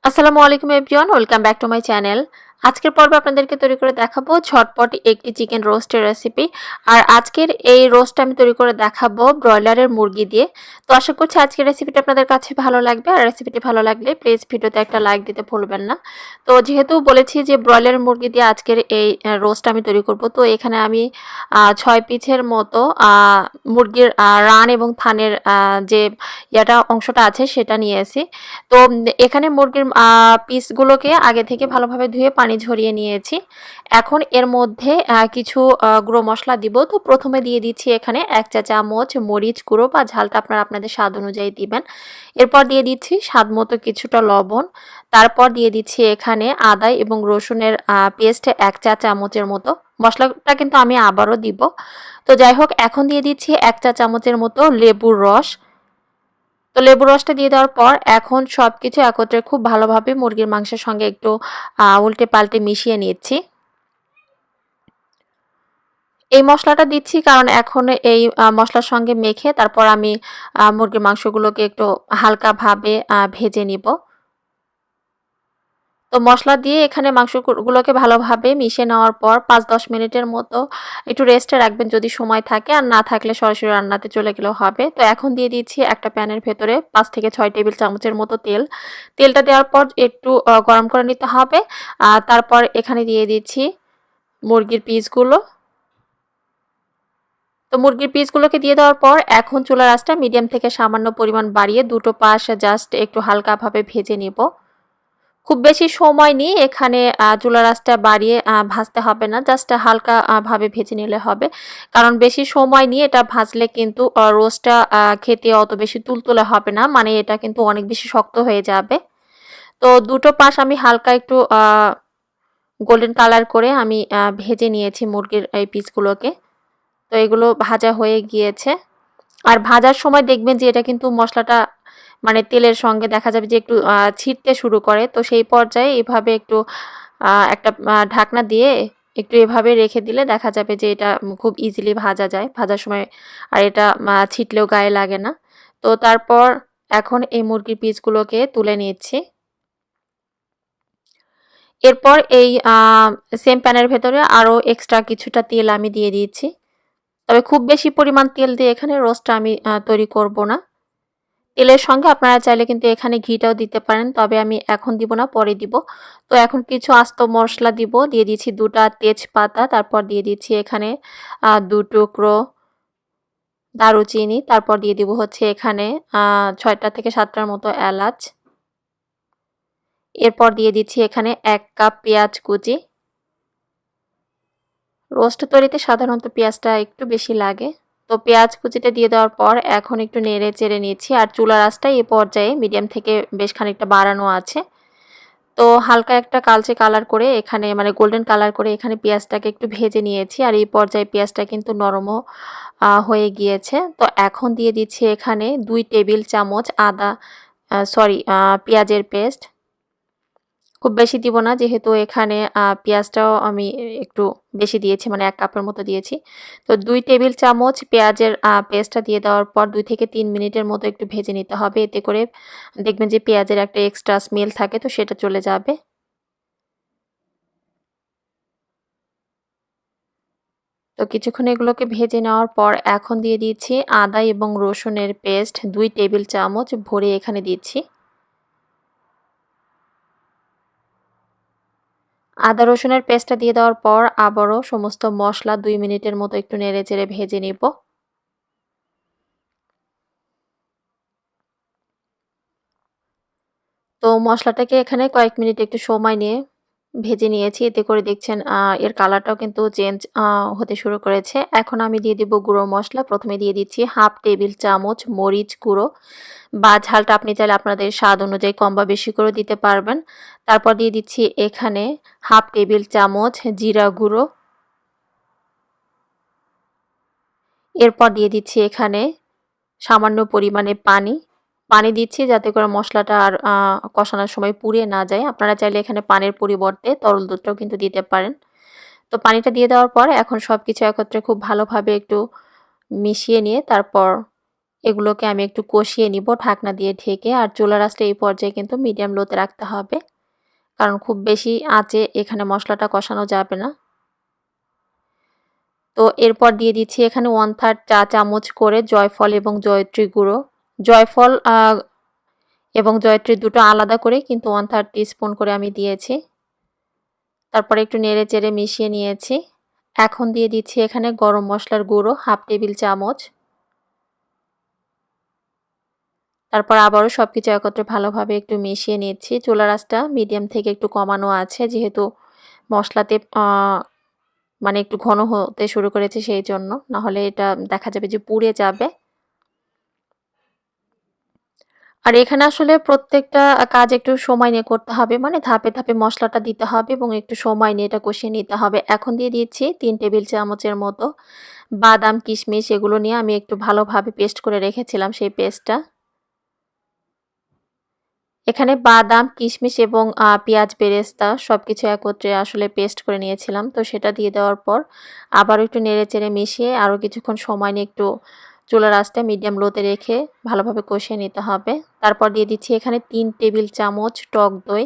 আসসালামু আলাইকুম everyone, welcome back to my channel. আজকের পর্বে আপনাদেরকে তৈরি করে দেখাবো ঝটপট একটি চিকেন রোস্টের রেসিপি। আর আজকের এই রোস্টটা আমি তৈরি করে দেখাবো ব্রয়লারের মুরগি দিয়ে। তো আশা করছি আজকের রেসিপিটা আপনাদের কাছে ভালো লাগবে। আর রেসিপিটি ভালো লাগলে প্লিজ ভিডিওতে একটা লাইক দিতে ভুলবেন না। তো যেহেতু বলেছি যে ব্রয়লারের মুরগি দিয়ে আজকের এই রোস্টটা আমি তৈরি করব, তো এখানে আমি 6 পিসের মতো মুরগির রান এবং থানের যে অংশটা আছে সেটা নিয়ে এসেছি। তো এখানে মুরগির পিসগুলোকে আগে থেকে ভালোভাবে ধুয়ে পানি ঝরিয়ে নিয়েছি। এখন এর মধ্যে কিছু গুঁড়ো মশলা দিব। তো প্রথমে দিয়ে দিচ্ছি এখানে 1 চা চামচ মরিচ গুঁড়ো বা ঝালটা আপনারা আপনাদের স্বাদ অনুযায়ী দিবেন। এরপর দিয়ে দিচ্ছি স্বাদ মতো কিছুটা লবণ। তারপর দিয়ে দিচ্ছি এখানে আদা এবং রসুনের পেস্ট 1 চা চামচের মতো। মশলাটা কিন্তু আমি আবারও দিব। তো যাই হোক, এখন দিয়ে দিচ্ছি 1 চা চামচের মতো লেবুর রস। তো লেবু রসটা দিয়ে দেওয়ার পর এখন সবকিছু একত্রে খুব ভালোভাবে মুরগির মাংসের সঙ্গে একটু উল্টে পাল্টে মিশিয়ে নিচ্ছি। এই মশলাটা দিচ্ছি কারণ এখন এই মশলার সঙ্গে মেখে তারপর আমি মুরগির মাংসগুলোকে একটু হালকাভাবে ভেজে নিব। তো মশলা দিয়ে এখানে মাংসগুলোকে ভালোভাবে মিশিয়ে নেওয়ার পর 5-10 মিনিটের মতো একটু রেস্টে রাখবেন যদি সময় থাকে, আর না থাকলে সরাসরি রান্নাতে চলে গেলেও হবে। তো এখন দিয়ে দিচ্ছি একটা প্যানের ভেতরে 5 থেকে 6 টেবিল চামচের মতো তেল। তেলটা দেওয়ার পর একটু গরম করে নিতে হবে। তারপর এখানে দিয়ে দিচ্ছি মুরগির পিসগুলো। তো মুরগির পিসগুলোকে দিয়ে দেওয়ার পর এখন চুলার আঁচটা মিডিয়াম থেকে সামান্য পরিমাণ বাড়িয়ে দুটো পাশ জাস্ট একটু হালকাভাবে ভেজে নিব। খুব বেশি সময় নিয়ে এখানে চুলার আঁচটা বাড়িয়ে ভাজতে হবে না, জাস্ট হালকা ভাবে ভেজে নিলে হবে। কারণ বেশি সময় নিয়ে এটা ভাজলে কিন্তু রোস্টটা খেতে অত বেশি তুলতুলে হবে না, মানে এটা কিন্তু অনেক বেশি শক্ত হয়ে যাবে। তো দুটো পাশ আমি হালকা একটু গোল্ডেন কালার করে আমি ভেজে নিয়েছি মুরগির এই পিসগুলোকে। তো এগুলো ভাজা হয়ে গিয়েছে। আর ভাজার সময় দেখবেন যে এটা কিন্তু মশলাটা মানে তেলের সঙ্গে দেখা যাবে যে একটু ছিটতে শুরু করে। তো সেই পর্যায়ে এভাবে একটু একটা ঢাকনা দিয়ে একটু এভাবে রেখে দিলে দেখা যাবে যে এটা খুব ইজিলি ভাজা যায় ভাজার সময়। আর এটা ছিটলেও গায়ে লাগে না। তো তারপর এখন এই মুরগির পিসগুলোকে তুলে নিচ্ছি। এরপর এই সেম প্যানের ভেতরে আরও এক্সট্রা কিছুটা তেল আমি দিয়ে দিচ্ছি। তবে খুব বেশি পরিমাণ তেল দিয়ে এখানে রোস্টটা আমি তৈরি করব না। তেলের সঙ্গে আপনারা চাইলে কিন্তু এখানে ঘিটাও দিতে পারেন, তবে আমি এখন দিব না, পরে দিব। তো এখন কিছু আস্ত মশলা দিব। দিয়ে দিচ্ছি 2টা তেজপাতা, তারপর দিয়ে দিচ্ছি এখানে 2 টুকরো দারুচিনি, তারপর দিয়ে দিব হচ্ছে এখানে 6টা থেকে 7টার মতো এলাচ। এরপর দিয়ে দিচ্ছি এখানে 1 কাপ পেঁয়াজ কুচি। রোস্ট তৈরিতে সাধারণত পেঁয়াজটা একটু বেশি লাগে। তো পেঁয়াজ কুচিটা দিয়ে দেওয়ার পর এখন একটু নেড়ে চেড়ে নিচ্ছি। আর চুলার আঁচটা এই পর্যায়ে মিডিয়াম থেকে বেশ খানিকটা বাড়ানো আছে। তো হালকা একটা কালচে কালার করে এখানে মানে গোল্ডেন কালার করে এখানে পেঁয়াজটাকে একটু ভেজে নিয়েছি। আর এই পর্যায়ে পেঁয়াজটা কিন্তু নরমও হয়ে গিয়েছে। তো এখন দিয়ে দিচ্ছি এখানে 2 টেবিল চামচ পেঁয়াজের পেস্ট। খুব বেশি দিব না, যেহেতু এখানে পেঁয়াজটাও আমি একটু বেশি দিয়েছি, মানে 1 কাপের মতো দিয়েছি। তো 2 টেবিল চামচ পেঁয়াজের পেস্টটা দিয়ে দেওয়ার পর 2 থেকে 3 মিনিটের মতো একটু ভেজে নিতে হবে। এতে করে দেখবেন যে পেঁয়াজের একটা এক্সট্রা স্মেল থাকে, তো সেটা চলে যাবে। তো কিছুক্ষণ এগুলোকে ভেজে নেওয়ার পর এখন দিয়ে দিচ্ছি আদা এবং রসুনের পেস্ট 2 টেবিল চামচ ভরে এখানে দিচ্ছি। আদা রসুনের পেস্টটা দিয়ে দেওয়ার পর আবারও সমস্ত মশলা 2 মিনিটের মতো একটু নেড়েচেড়ে ভেজে নিব। তো মশলাটাকে এখানে কয়েক মিনিট একটু সময় নিয়ে ভেজে নিয়েছি। এতে করে দেখছেন এর কালারটাও কিন্তু চেঞ্জ হতে শুরু করেছে। এখন আমি দিয়ে দিব গুঁড়ো মশলা। প্রথমে দিয়ে দিচ্ছি 1/2 টেবিল চামচ মরিচ গুঁড়ো, বা ঝালটা আপনি চাইলে আপনাদের স্বাদ অনুযায়ী কম বা বেশি করে দিতে পারবেন। তারপর দিয়ে দিচ্ছি এখানে 1/2 টেবিল চামচ জিরা গুঁড়ো। এরপর দিয়ে দিচ্ছি এখানে সামান্য পরিমাণে পানি। পানি দিচ্ছি যাতে করে মশলাটা আর কষানোর সময় পুড়ে না যায়। আপনারা চাইলে এখানে পানির পরিবর্তে তরল দুধটাও কিন্তু দিতে পারেন। তো পানিটা দিয়ে দেওয়ার পর এখন সবকিছু একত্রে খুব ভালোভাবে একটু মিশিয়ে নিয়ে তারপর এগুলোকে আমি একটু কষিয়ে নিব ঢাকনা দিয়ে ঢেকে। আর চুলার আঁচটা এই পর্যায়ে কিন্তু মিডিয়াম লোতে রাখতে হবে, কারণ খুব বেশি আঁচে এখানে মশলাটা কষানো যাবে না। তো এরপর দিয়ে দিচ্ছি এখানে 1/3 চা চামচ করে জয়ফল এবং জয়ত্রী গুঁড়ো। জয়ফল এবং জয়ত্রী দুটো আলাদা করে কিন্তু 1/3 টিস্পুন করে আমি দিয়েছি। তারপরে একটু নেড়ে চেড়ে মিশিয়ে নিয়েছি। এখন দিয়ে দিচ্ছি এখানে গরম মশলার গুঁড়ো 1/2 টেবিল চামচ। তারপর আবারও সবকিছু একত্রে ভালোভাবে একটু মিশিয়ে নিচ্ছি। চুলার আঁচটা মিডিয়াম থেকে একটু কমানো আছে, যেহেতু মশলাতে মানে একটু ঘন হতে শুরু করেছে সেই জন্য, নাহলে এটা দেখা যাবে যে পুড়ে যাবে। আর এখানে আসলে প্রত্যেকটা কাজ একটু সময় নিয়ে করতে হবে, মানে ধাপে ধাপে মশলাটা দিতে হবে এবং একটু সময় নিয়ে এটা কষিয়ে নিতে হবে। এখন দিয়ে দিচ্ছি 3 টেবিল চামচের মতো বাদাম কিশমিশ, এগুলো নিয়ে আমি একটু ভালোভাবে পেস্ট করে রেখেছিলাম সেই পেস্টটা। এখানে বাদাম কিশমিশ এবং পেঁয়াজ বেরেস্তা সবকিছু একত্রে আসলে পেস্ট করে নিয়েছিলাম। তো সেটা দিয়ে দেওয়ার পর আবারও একটু নেড়ে চেড়ে মিশিয়ে আরও কিছুক্ষণ সময় নিয়ে একটু চুলার আঁচটা মিডিয়াম লোতে রেখে ভালোভাবে কষিয়ে নিতে হবে। তারপর দিয়ে দিচ্ছি এখানে 3 টেবিল চামচ টক দই।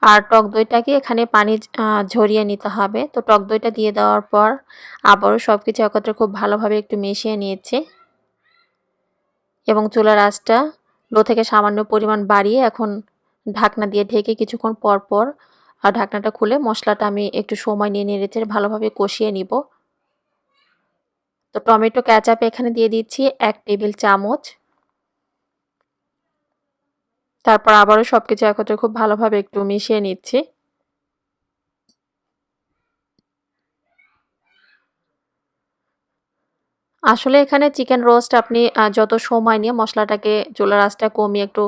আর টক দইটাকে এখানে পানি ঝরিয়ে নিতে হবে। তো টক দইটা দিয়ে দেওয়ার পর আবারও সবকিছু একত্রে খুব ভালোভাবে একটু মিশিয়ে নিয়েছি এবং চুলার আঁচটা লো থেকে সামান্য পরিমাণ বাড়িয়ে এখন ঢাকনা দিয়ে ঢেকে কিছুক্ষণ পর পর ঢাকনাটা খুলে মশলাটা আমি একটু সময় নিয়ে নেড়েচেড়ে ভালোভাবে কষিয়ে নিব। তো টমেটো কেচাপ এখানে দিয়ে দিচ্ছি 1 টেবিল চামচ। তারপর আবারও সবকিছু একত্রে খুব ভালোভাবে একটু মিশিয়ে নিচ্ছি। আসলে এখানে চিকেন রোস্ট আপনি যত সময় নিয়ে মশলাটাকে চুলার আঁচটা কমিয়ে একটু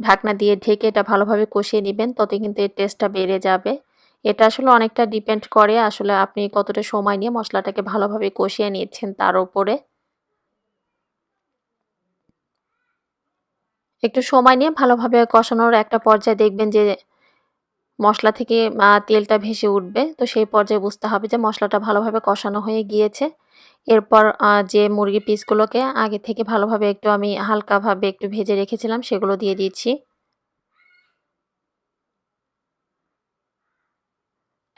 ঢাকনা দিয়ে ঢেকে এটা ভালোভাবে কষিয়ে নিবেন, ততই কিন্তু এর টেস্টটা বেড়ে যাবে। এটা আসলে অনেকটা ডিপেন্ড করে আসলে আপনি কতটা সময় নিয়ে মশলাটাকে ভালোভাবে কষিয়ে নিচ্ছেন তার উপরে। একটু সময় নিয়ে ভালোভাবে কষানোর একটা পর্যায়ে দেখবেন যে মশলা থেকে তেলটা ভেসে উঠবে। তো সেই পর্যায়ে বুঝতে হবে যে মশলাটা ভালোভাবে কষানো হয়ে গিয়েছে। এরপর যে মুরগির পিসগুলোকে আগে থেকে ভালোভাবে একটু আমি হালকাভাবে একটু ভেজে রেখেছিলাম সেগুলো দিয়ে দিচ্ছি।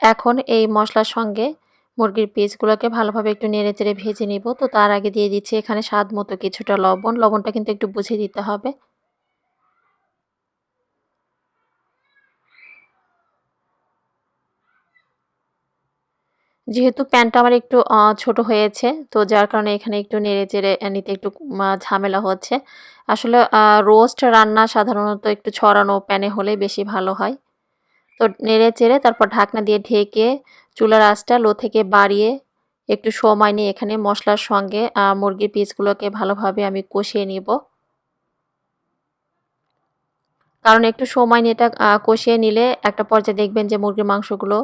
এখন এই মশলার সঙ্গে মুরগির পিসগুলোকে ভালোভাবে একটু নেড়েচেড়ে ভেজে নিব। তো তার আগে দিয়ে দিচ্ছি এখানে স্বাদ মতো কিছুটা লবণ। লবণটা কিন্তু একটু বুঝে দিতে হবে। যেহেতু প্যানটা আমার একটু ছোট হয়েছে, তো যার কারণে এখানে একটু নেড়েচেড়ে নিতে একটু ঝামেলা হচ্ছে। আসলে রোস্ট রান্না সাধারণত একটু ছড়ানো প্যানে হলে বেশি ভালো হয়। তো নেড়েচেড়ে তারপর ঢাকনা দিয়ে ঢেকে চুলার আঁচটা লো থেকে বাড়িয়ে একটু সময় নিয়ে এখানে মশলার সঙ্গে মুরগির পিসগুলোকে ভালোভাবে আমি কষিয়ে নিব। কারণ একটু সময় নিয়ে এটা কষিয়ে নিলে একটা পর্যায়ে দেখবেন যে মুরগির মাংসগুলো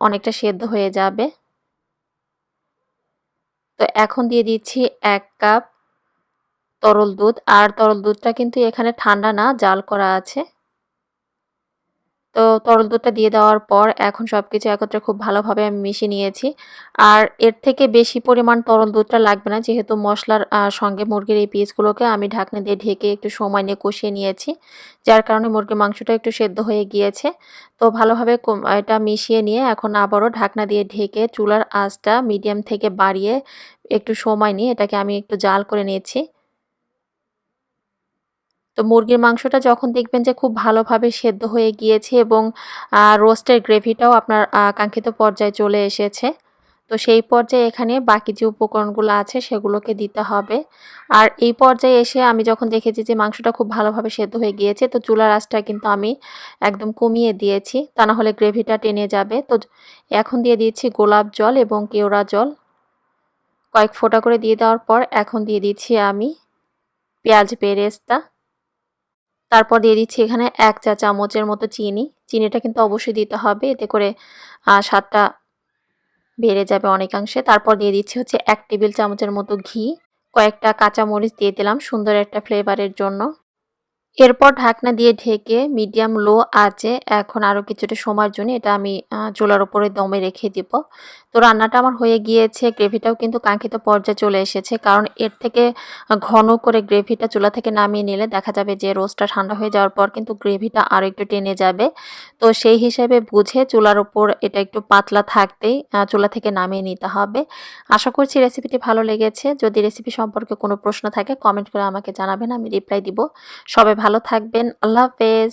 অনেকটা সেদ্ধ হয়ে যাবে। তো এখন দিয়ে দিচ্ছি 1 কাপ তরল দুধ। আর তরল দুধটা কিন্তু এখানে ঠান্ডা না, জাল করা আছে। তো তরল দুধটা দিয়ে দেওয়ার পর এখন সবকিছু একত্রে খুব ভালোভাবে আমি মিশিয়ে নিয়েছি। আর এর থেকে বেশি পরিমাণ তরল দুধটা লাগবে না, যেহেতু মশলার সঙ্গে মুরগির এই পিসগুলোকে আমি ঢাকনা দিয়ে ঢেকে একটু সময় নিয়ে কষিয়ে নিয়েছি, যার কারণে মুরগির মাংসটা একটু সেদ্ধ হয়ে গিয়েছে। তো ভালোভাবে এটা মিশিয়ে নিয়ে এখন আবারও ঢাকনা দিয়ে ঢেকে চুলার আঁচটা মিডিয়াম থেকে বাড়িয়ে একটু সময় নিয়ে এটাকে আমি একটু জাল করে নিয়েছি। তো মুরগির মাংসটা যখন দেখবেন যে খুব ভালোভাবে সেদ্ধ হয়ে গিয়েছে এবং রোস্টের গ্রেভিটাও আপনার কাঙ্ক্ষিত পর্যায়ে চলে এসেছে, তো সেই পর্যায়ে এখানে বাকি যে উপকরণগুলো আছে সেগুলোকে দিতে হবে। আর এই পর্যায়ে এসে আমি যখন দেখেছি যে মাংসটা খুব ভালোভাবে সেদ্ধ হয়ে গিয়েছে, তো চুলার আঁচটা কিন্তু আমি একদম কমিয়ে দিয়েছি, তা না হলে গ্রেভিটা টেনে যাবে। তো এখন দিয়ে দিচ্ছি গোলাপ জল এবং কেওড়া জল কয়েক ফোঁটা করে দিয়ে দেওয়ার পর এখন দিয়ে দিচ্ছি আমি পেঁয়াজ বেরেস্তা। তারপর দিয়ে দিচ্ছি এখানে 1 চা চামচের মতো চিনি। চিনিটা কিন্তু অবশ্যই দিতে হবে, এতে করে স্বাদটা বেড়ে যাবে অনেকাংশে। তারপর দিয়ে দিচ্ছি হচ্ছে 1 টেবিল চামচের মতো ঘি। কয়েকটা কাঁচা মরিচ দিয়ে দিলাম সুন্দর একটা ফ্লেভারের জন্য। এরপর ঢাকনা দিয়ে ঢেকে মিডিয়াম লো আঁচে এখন আরো কিছুটা সময়ের জন্য এটা আমি চুলার উপরে দমে রেখে দিব। তো রান্নাটা আমার হয়ে গিয়েছে, গ্রেভিটাও কিন্তু কাঙ্ক্ষিত পর্যায়ে চলে এসেছে। কারণ এর থেকে ঘন করে গ্রেভিটা চুলা থেকে নামিয়ে নিলে দেখা যাবে যে রোস্টটা ঠান্ডা হয়ে যাওয়ার পর কিন্তু গ্রেভিটা আরো একটু টেনে যাবে। তো সেই হিসেবে বুঝে চুলার উপর এটা একটু পাতলা থাকতেই চুলা থেকে নামিয়ে নিতে হবে। আশা করছি রেসিপিটি ভালো লেগেছে। যদি রেসিপি সম্পর্কে কোনো প্রশ্ন থাকে কমেন্ট করে আমাকে জানাবেন, আমি রিপ্লাই দিব। সবাই ভালো থাকবেন। আল্লাহ হাফেজ।